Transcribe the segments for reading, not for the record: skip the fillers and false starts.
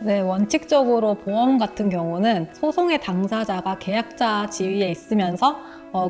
네, 원칙적으로 보험 같은 경우는 소송의 당사자가 계약자 지위에 있으면서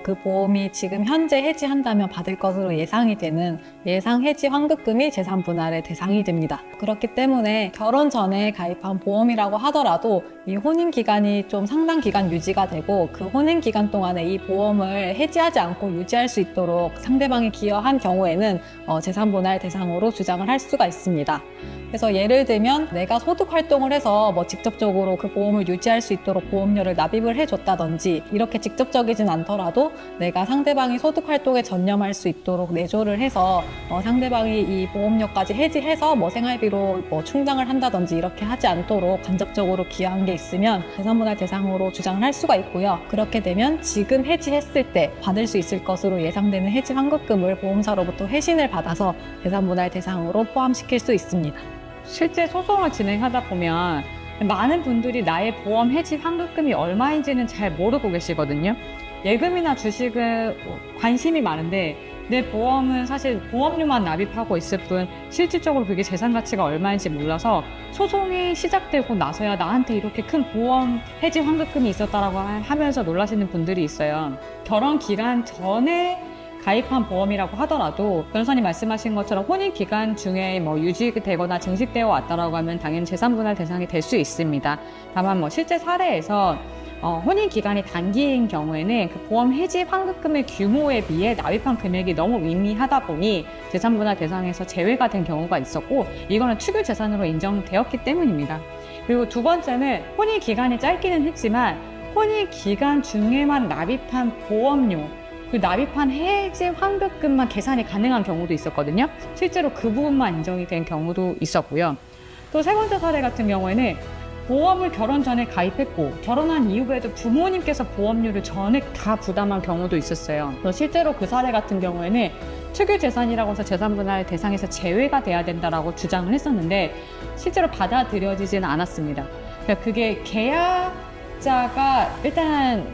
그 보험이 지금 현재 해지한다면 받을 것으로 예상이 되는 예상 해지 환급금이 재산 분할의 대상이 됩니다. 그렇기 때문에 결혼 전에 가입한 보험이라고 하더라도 이 혼인 기간이 좀 상당 기간 유지가 되고 그 혼인 기간 동안에 이 보험을 해지하지 않고 유지할 수 있도록 상대방이 기여한 경우에는 재산 분할 대상으로 주장을 할 수가 있습니다. 그래서 예를 들면 내가 소득 활동을 해서 직접적으로 그 보험을 유지할 수 있도록 보험료를 납입을 해줬다든지 이렇게 직접적이진 않더라도 내가 상대방이 소득 활동에 전념할 수 있도록 내조를 해서 상대방이 이 보험료까지 해지해서 생활비로 충당을 한다든지 이렇게 하지 않도록 간접적으로 기여한 게 있으면 재산분할 대상으로 주장을 할 수가 있고요. 그렇게 되면 지금 해지했을 때 받을 수 있을 것으로 예상되는 해지 환급금을 보험사로부터 회신을 받아서 재산분할 대상으로 포함시킬 수 있습니다. 실제 소송을 진행하다 보면 많은 분들이 나의 보험 해지 환급금이 얼마인지는 잘 모르고 계시거든요. 예금이나 주식은 관심이 많은데 내 보험은 사실 보험료만 납입하고 있을 뿐 실질적으로 그게 재산 가치가 얼마인지 몰라서 소송이 시작되고 나서야 나한테 이렇게 큰 보험 해지 환급금이 있었다라고 하면서 놀라시는 분들이 있어요. 결혼 기간 전에 가입한 보험이라고 하더라도 변호사님 말씀하신 것처럼 혼인 기간 중에 유지되거나 증식되어 왔다라고 하면 당연히 재산분할 대상이 될 수 있습니다. 다만 실제 사례에서 혼인 기간이 단기인 경우에는 그 보험 해지 환급금의 규모에 비해 납입한 금액이 너무 미미하다 보니 재산분할 대상에서 제외가 된 경우가 있었고 이거는 특유 재산으로 인정되었기 때문입니다. 그리고 두 번째는 혼인 기간이 짧기는 했지만 혼인 기간 중에만 납입한 보험료 그 납입한 해지 환급금만 계산이 가능한 경우도 있었거든요. 실제로 그 부분만 인정이 된 경우도 있었고요. 또 세 번째 사례 같은 경우에는 보험을 결혼 전에 가입했고 결혼한 이후에도 부모님께서 보험료를 전액 다 부담한 경우도 있었어요. 실제로 그 사례 같은 경우에는 특유 재산이라고 해서 재산분할 대상에서 제외가 돼야 된다라고 주장을 했었는데 실제로 받아들여지지는 않았습니다. 그러니까 그게 계약자가 일단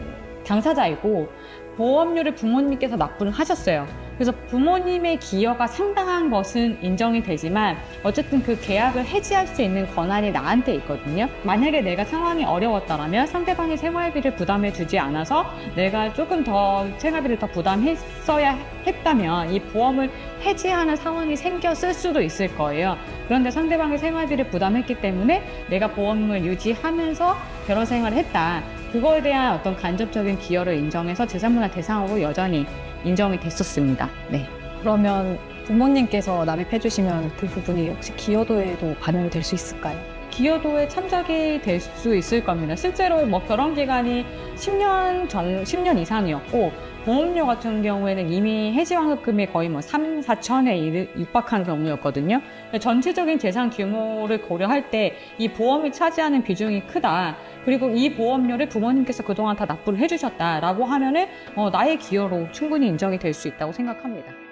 당사자이고 보험료를 부모님께서 납부를 하셨어요. 그래서 부모님의 기여가 상당한 것은 인정이 되지만 어쨌든 그 계약을 해지할 수 있는 권한이 나한테 있거든요. 만약에 내가 상황이 어려웠다면 상대방이 생활비를 부담해 주지 않아서 내가 조금 더 생활비를 더 부담했어야 했다면 이 보험을 해지하는 상황이 생겼을 수도 있을 거예요. 그런데 상대방이 생활비를 부담했기 때문에 내가 보험을 유지하면서 결혼 생활을 했다. 그거에 대한 어떤 간접적인 기여를 인정해서 재산분할 대상으로 여전히 인정이 됐었습니다. 네. 그러면 부모님께서 납입해 주시면 그 부분이 혹시 기여도에도 반영이 될 수 있을까요? 기여도에 참작이 될 수 있을 겁니다. 실제로 결혼 기간이 10년 이상이었고 보험료 같은 경우에는 이미 해지 환급금이 거의 3, 4천에 육박한 경우였거든요. 전체적인 재산 규모를 고려할 때 이 보험이 차지하는 비중이 크다. 그리고 이 보험료를 부모님께서 그동안 다 납부를 해주셨다라고 하면은 나의 기여로 충분히 인정이 될 수 있다고 생각합니다.